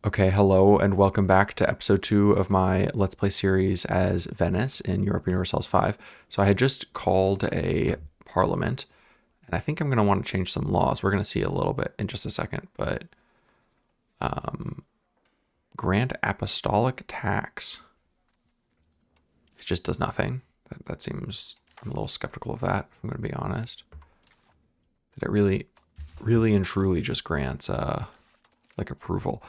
Okay, hello and welcome back to episode 2 of my Let's Play series as Venice in Europe Universalis 5. So I had just called a parliament, and I think I'm going to want to change some laws. We're going to see a little bit in just a second, but grant apostolic tax. It just does nothing. That seems, I'm a little skeptical of that, if I'm going to be honest. That it really and truly just grants like approval.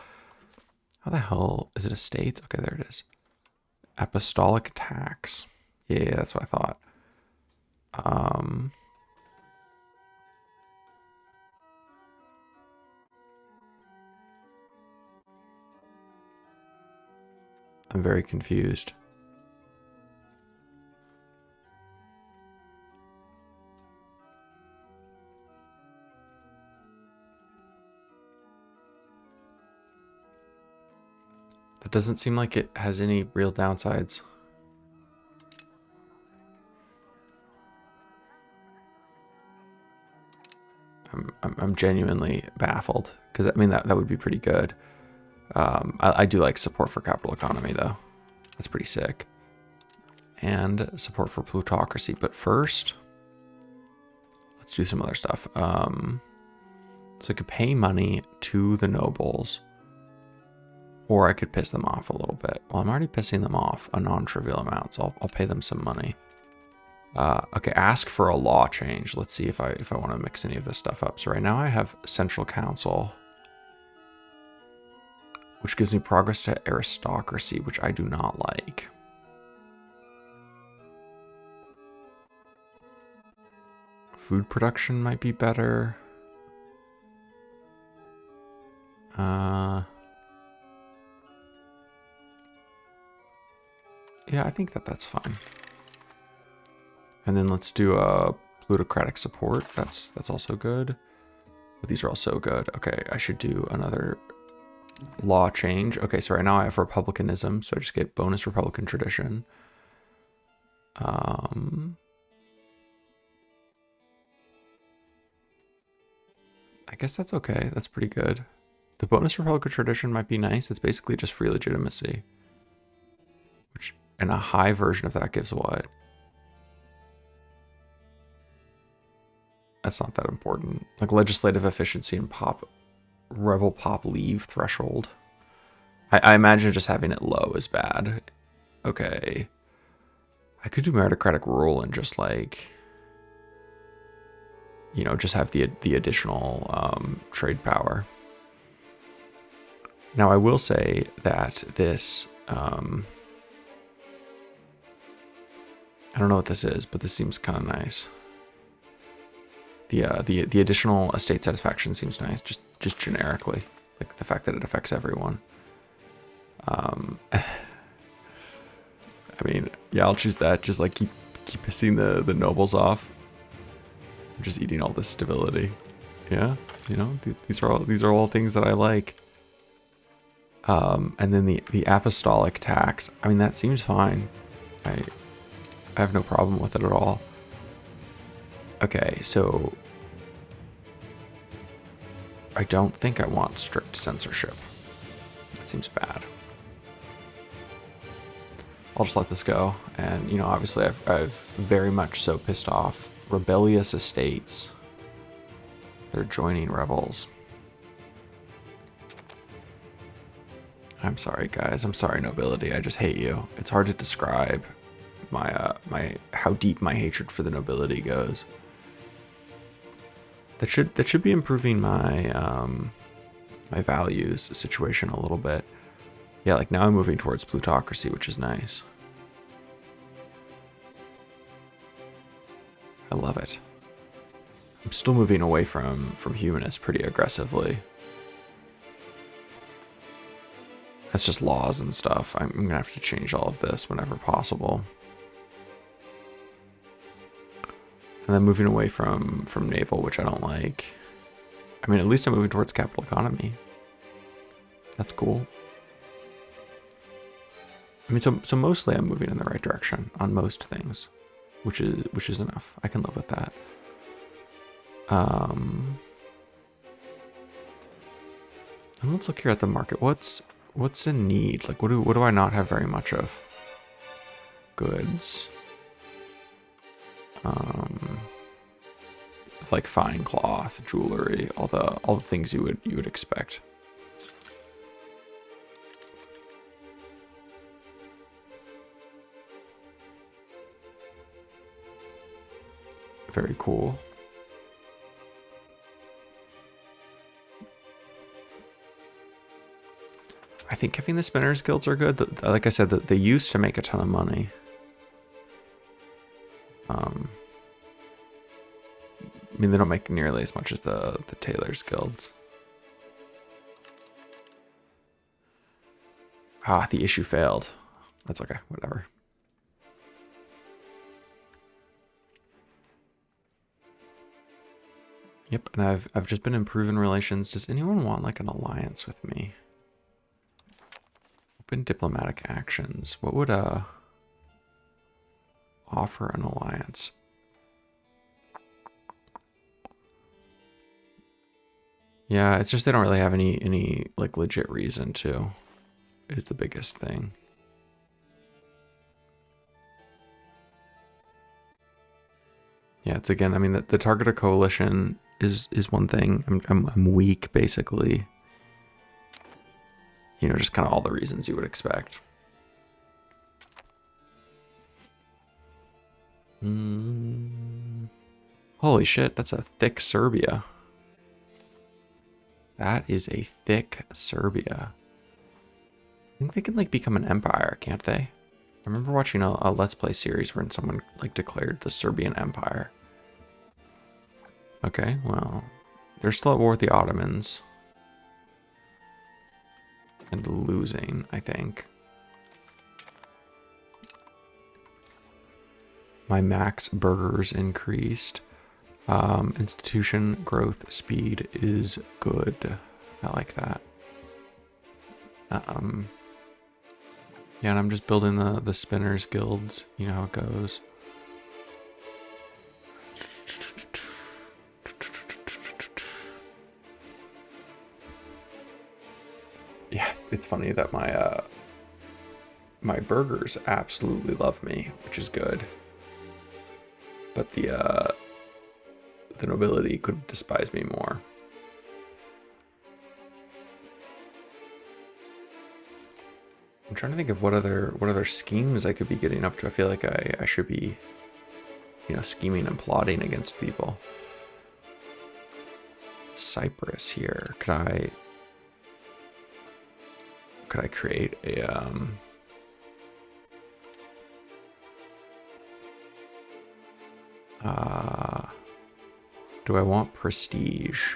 How the hell is it estates? Okay, there it is. Apostolic tax. Yeah, that's what I thought. I'm very confused. That doesn't seem like it has any real downsides. I'm genuinely baffled because I mean that would be pretty good. I do like support for capital economy though. That's pretty sick. And support for plutocracy. But first, let's do some other stuff. So I could pay money to the nobles, or I could piss them off a little bit. Well, I'm already pissing them off a non-trivial amount, so I'll pay them some money. Okay, ask for a law change. Let's see if I want to mix any of this stuff up. So right now I have Central Council, which gives me progress to aristocracy, which I do not like. Food production might be better. Yeah, I think that's fine. And then let's do a plutocratic support. That's also good. But these are all so good. Okay, I should do another law change. Okay, so right now I have republicanism, so I just get bonus republican tradition. I guess that's okay. That's pretty good. The bonus republican tradition might be nice. It's basically just free legitimacy, which, and a high version of that gives what? That's not that important. Like legislative efficiency and rebel pop leave threshold. I imagine just having it low is bad. Okay. I could do meritocratic rule and just like, you know, just have the additional trade power. Now I will say that this, I don't know what this is, but this seems kind of nice. The additional estate satisfaction seems nice, just generically, like the fact that it affects everyone. I mean, yeah, I'll choose that. Just like keep pissing the nobles off. I'm just eating all this stability. Yeah, you know, these are all things that I like. And then the apostolic tax. I mean, that seems fine. I have no problem with it at all. Okay, so I don't think I want strict censorship. That seems bad. I'll just let this go. And, you know, obviously I've very much so pissed off rebellious estates. They're joining rebels. I'm sorry, guys. I'm sorry, nobility. I just hate you. It's hard to describe my how deep my hatred for the nobility goes. That should be improving my my values situation a little bit. Yeah, like now I'm moving towards plutocracy, which is nice. I love it. I'm still moving away from humanists pretty aggressively. That's just laws and stuff. I'm gonna have to change all of this whenever possible. And then moving away from naval, which I don't like. I mean, at least I'm moving towards capital economy. That's cool. I mean, so mostly I'm moving in the right direction on most things, which is enough. I can live with that. And let's look here at the market. What's in need? Like, what do I not have very much of? Goods. Like fine cloth, jewelry, all the things you would expect. Very cool. I think having the spinners guilds are good. Like I said, that they used to make a ton of money. I mean, they don't make nearly as much as the tailors guilds. Ah, the issue failed. That's okay, whatever. Yep, and I've just been improving relations. Does anyone want like an alliance with me? Open diplomatic actions. What would offer an alliance? Yeah, it's just they don't really have any like legit reason to, is the biggest thing. Yeah, it's again, I mean, the target of coalition is one thing. I'm weak, basically. You know, just kind of all the reasons you would expect. Holy shit, that's a thick Serbia. That is a thick Serbia. I think they can like become an empire, can't they? I remember watching a Let's Play series where someone like declared the Serbian Empire. Okay, well, they're still at war with the Ottomans. And losing, I think. My max burgers increased. Institution growth speed is good. I like that. Yeah, and I'm just building the spinners guilds. You know how it goes. Yeah, it's funny that my burgers absolutely love me, which is good. But the nobility couldn't despise me more. I'm trying to think of what other schemes I could be getting up to. I feel like I should be, you know, scheming and plotting against people. Cyprus here. Could I create a do I want prestige?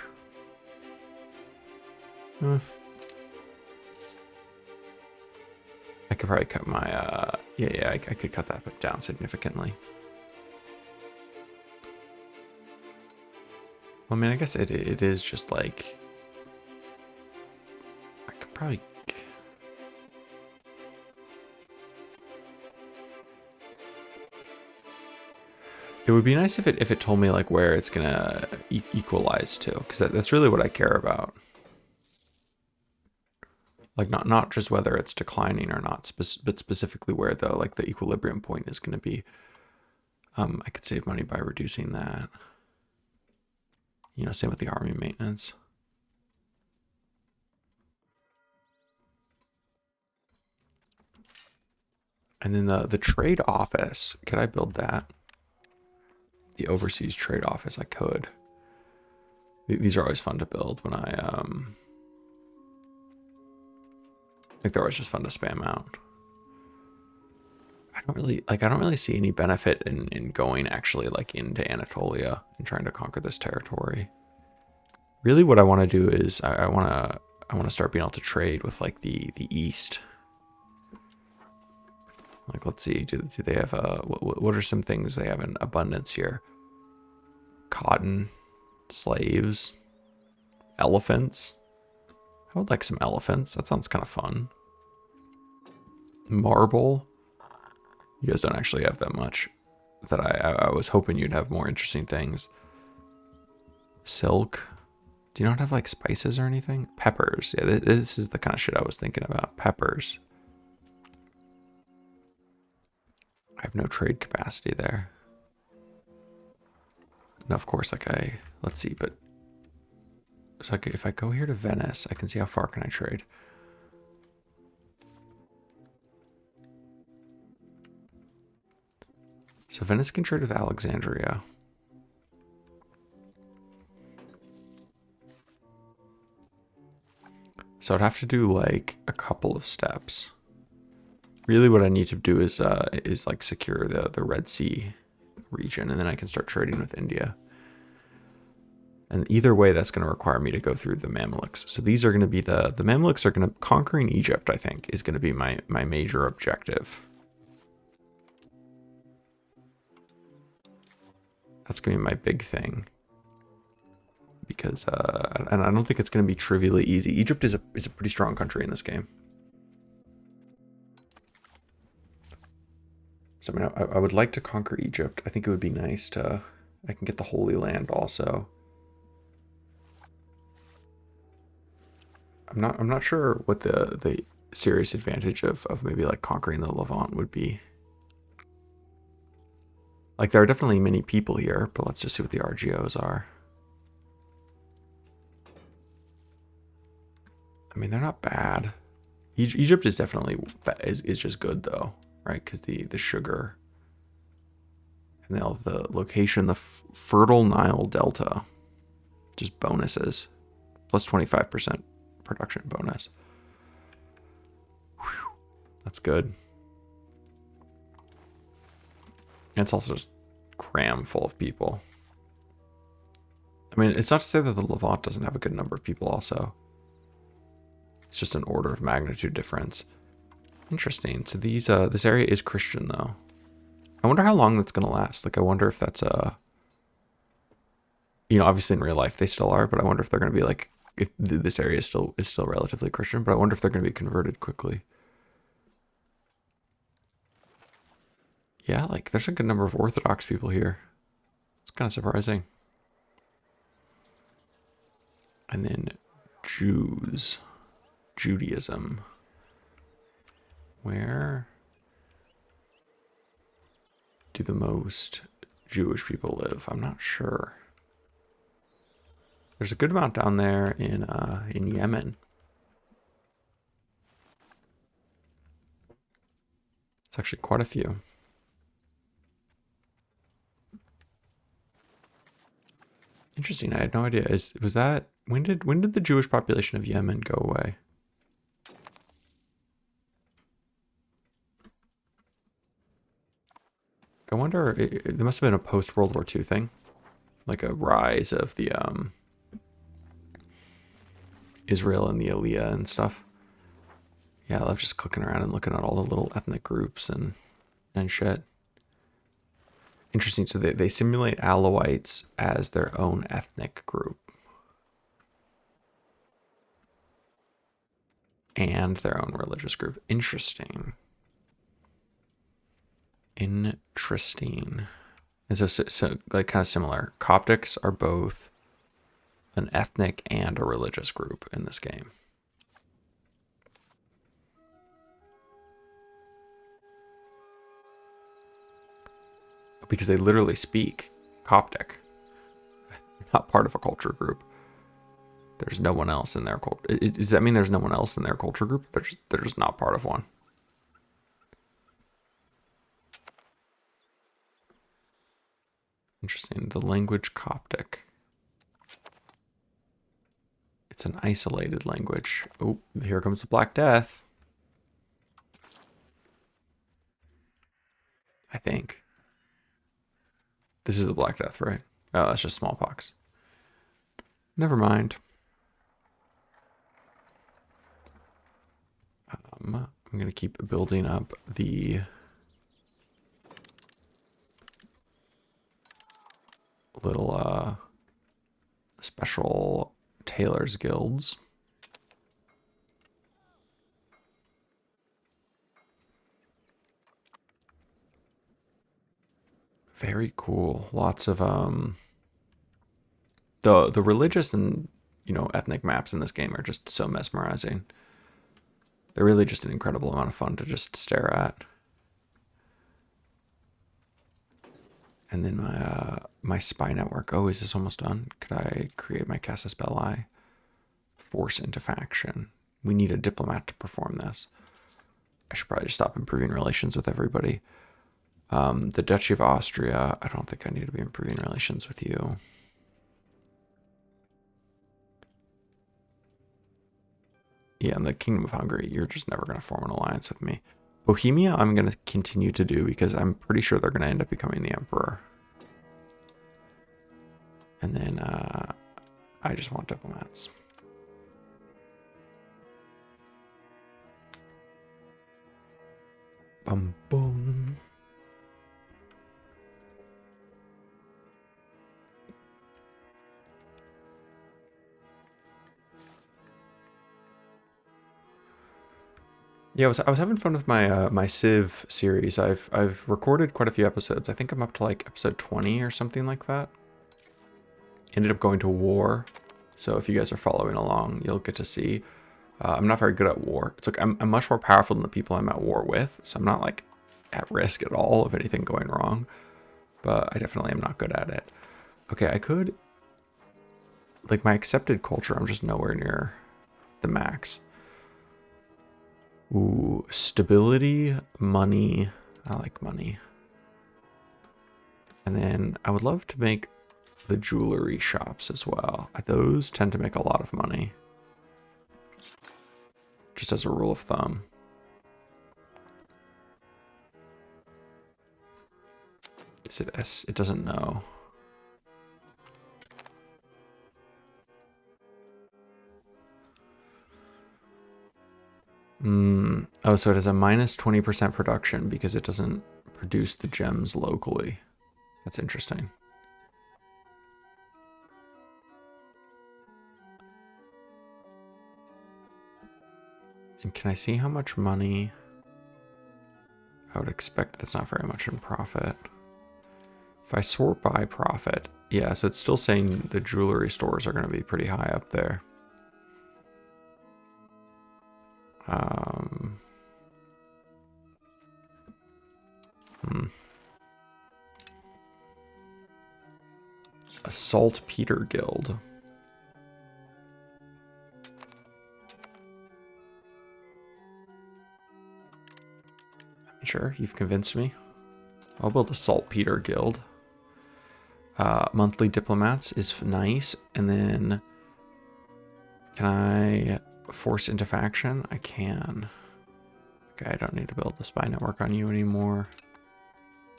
I could probably cut my yeah, I could cut that down significantly. Well, I mean, I guess it is just like I could probably. It would be nice if it told me like where it's gonna equalize to, because that's really what I care about. Like not just whether it's declining or not, but specifically where the equilibrium point is gonna be. I could save money by reducing that. You know, same with the army maintenance. And then the trade office, could I build that? The overseas trade office, I could. These are always fun to build when I think they're always just fun to spam out. I don't really see any benefit in going actually like into Anatolia and trying to conquer this territory. Really what I want to do is I want to start being able to trade with like the East. Like, let's see, do they have what are some things they have in abundance here? Cotton, slaves, elephants. I would like some elephants. That sounds kind of fun. Marble. You guys don't actually have that much. That I was hoping you'd have more interesting things. Silk. Do you not have like spices or anything? Peppers. Yeah, this is the kind of shit I was thinking about. Peppers. I have no trade capacity there. Now, of course, let's see, but so if I go here to Venice, I can see how far can I trade. So Venice can trade with Alexandria. So I'd have to do like a couple of steps. Really what I need to do is like secure the Red Sea region, and then I can start trading with India. And either way, that's going to require me to go through the Mamluks. So these are going to be the Mamluks are going to conquering Egypt, I think, is going to be my major objective. That's going to be my big thing. Because, and I don't think it's going to be trivially easy. Egypt is a pretty strong country in this game. So, I mean, I would like to conquer Egypt. I think it would be nice to, I can get the Holy Land also. I'm not sure what the serious advantage of maybe like conquering the Levant would be. Like there are definitely many people here, but let's just see what the RGOs are. I mean, they're not bad. Egypt is definitely is just good though, right? Because the sugar and the location, the fertile Nile Delta, just bonuses, plus 25% production bonus. Whew, that's good. And it's also just cram full of people. I mean, it's not to say that the Levant doesn't have a good number of people also. It's just an order of magnitude difference. Interesting. So these this area is Christian though. I wonder how long that's gonna last. Like I wonder if that's you know, obviously in real life they still are, but I wonder if they're gonna be like, if this area is still relatively Christian, but I wonder if they're gonna be converted quickly. Yeah, like there's a good number of Orthodox people here. It's kind of surprising. And then Jews. Judaism. Where do the most Jewish people live? I'm not sure. There's a good amount down there in Yemen. It's actually quite a few. Interesting. I had no idea. Was that when did the Jewish population of Yemen go away? I wonder. There must have been a post World War II thing, like a rise of the Israel and the Aliyah and stuff. Yeah, I love just clicking around and looking at all the little ethnic groups and shit. Interesting. So they simulate Alawites as their own ethnic group. And their own religious group. Interesting. Interesting. And so like kind of similar. Coptics are both an ethnic and a religious group in this game. Because they literally speak Coptic. Not part of a culture group. There's no one else in their culture. Does that mean there's no one else in their culture group? They're just not part of one. Interesting. The language Coptic. It's an isolated language. Oh, here comes the Black Death. I think. This is the Black Death, right? Oh, that's just smallpox. Never mind. I'm going to keep building up the little special tailors guilds. Very cool. Lots of the religious and you know, ethnic maps in this game are just so mesmerizing. They're really just an incredible amount of fun to just stare at. And then my spy network. Oh, is this almost done? Could I create my Casus Belli? Force into faction. We need a diplomat to perform this. I should probably just stop improving relations with everybody. The Duchy of Austria. I don't think I need to be improving relations with you. Yeah, and the Kingdom of Hungary, you're just never going to form an alliance with me. Bohemia, I'm going to continue to do because I'm pretty sure they're going to end up becoming the emperor. And then I just want diplomats. Bum, bum. Yeah, I was having fun with my my Civ series. I've recorded quite a few episodes. I think I'm up to like episode 20 or something like that. Ended up going to war, so if you guys are following along, you'll get to see. I'm not very good at war. It's like I'm much more powerful than the people I'm at war with, so I'm not like at risk at all of anything going wrong. But I definitely am not good at it. Okay, I could like my accepted culture. I'm just nowhere near the max. Ooh, stability, money. I like money. And then I would love to make the jewelry shops as well. Those tend to make a lot of money. Just as a rule of thumb. Is it S? It doesn't know. Oh, so it has a minus 20% production because it doesn't produce the gems locally. That's interesting. And can I see how much money I would expect? That's not very much in profit. If I sort by profit, yeah, so it's still saying the jewelry stores are going to be pretty high up there. A Saltpeter Guild. Sure, you've convinced me. I'll build a Saltpeter Guild. Monthly diplomats is nice. And then can I force into faction? I can. Okay, I don't need to build the spy network on you anymore.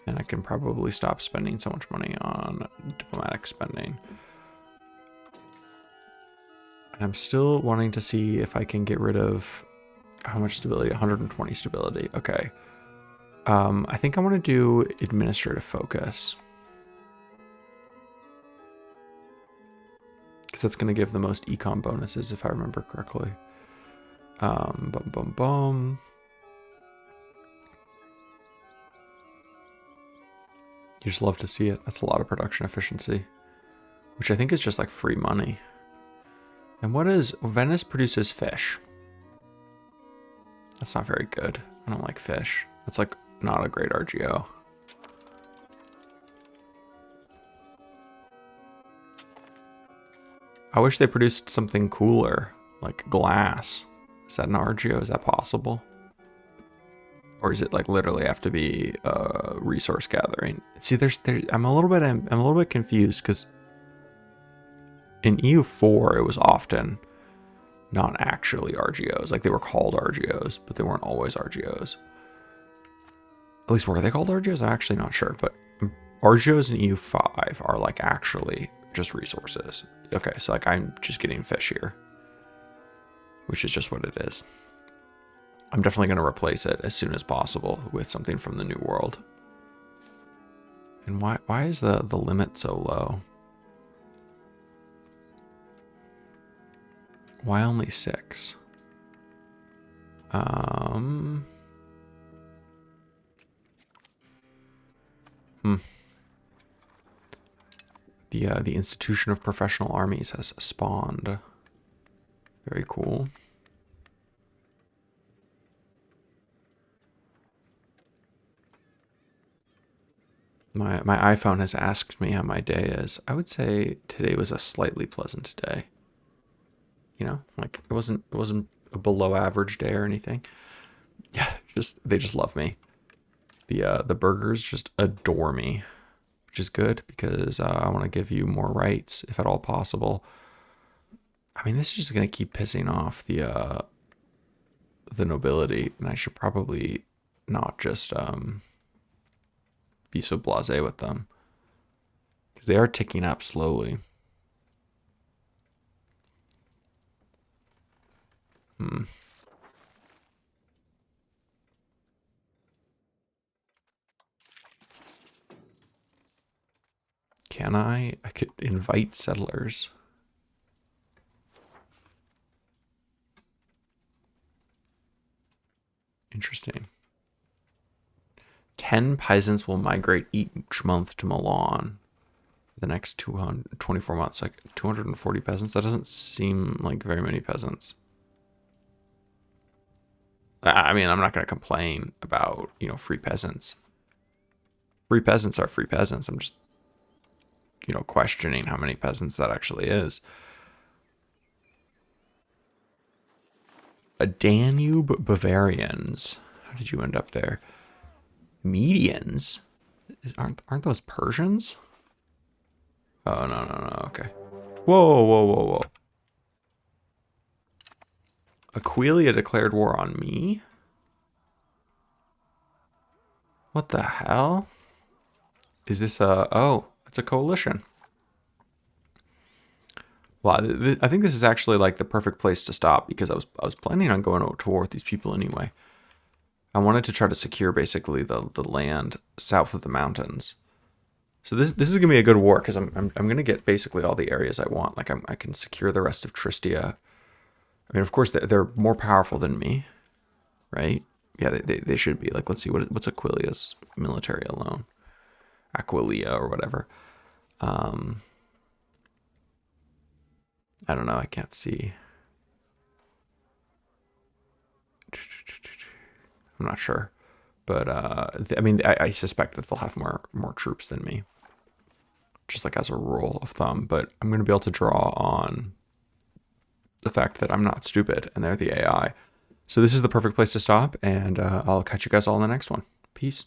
And I can probably stop spending so much money on diplomatic spending. I'm still wanting to see if I can get rid of how much stability? 120 stability. Okay. I think I want to do administrative focus. Because that's going to give the most econ bonuses if I remember correctly. Bum, bum, bum. You just love to see it. That's a lot of production efficiency. Which I think is just like free money. And what is... Venice produces fish. That's not very good. I don't like fish. That's like not a great RGO. I wish they produced something cooler, like glass. Is that an RGO? Is that possible? Or is it like literally have to be resource gathering? See, I'm a little bit confused because in EU4 it was often not actually RGOs. Like they were called RGOs, but they weren't always RGOs. At least were they called RGOs? I'm actually not sure, but RGOs in EU5 are like actually just resources. Okay, so like I'm just getting fish here, which is just what it is. I'm definitely going to replace it as soon as possible with something from the New World. And why is the limit so low? Why only 6? The Institution of Professional Armies has spawned. Very cool. My iPhone has asked me how my day is. I would say today was a slightly pleasant day. You know, like it wasn't a below average day or anything. Yeah, they just love me. The burgers just adore me, which is good because I want to give you more rights if at all possible. I mean, this is just gonna keep pissing off the nobility, and I should probably not just be so blasé with them because they are ticking up slowly. Hmm. Can I? I could invite settlers. Interesting. 10 peasants will migrate each month to Milan for the next 224 months. Like 240 peasants? That doesn't seem like very many peasants. I mean, I'm not going to complain about, free peasants. Free peasants are free peasants. I'm just, questioning how many peasants that actually is. A Danube Bavarians. How did you end up there? Medians? Aren't those Persians? Oh, no. Okay. Whoa. Aquilia declared war on me? What the hell? Is this it's a coalition. Well, I think this is actually like the perfect place to stop because I was planning on going to war with these people anyway. I wanted to try to secure basically the land south of the mountains. So this is gonna be a good war because I'm gonna get basically all the areas I want. Like I can secure the rest of Tristia. I mean, of course they're more powerful than me, right? Yeah, they should be. Like, let's see what's Aquilia's military alone. Aquilia or whatever. I don't know. I can't see. I'm not sure, but I mean, I suspect that they'll have more troops than me, just like as a rule of thumb. But I'm going to be able to draw on the fact that I'm not stupid and they're the AI. So this is the perfect place to stop, and I'll catch you guys all in the next one. Peace.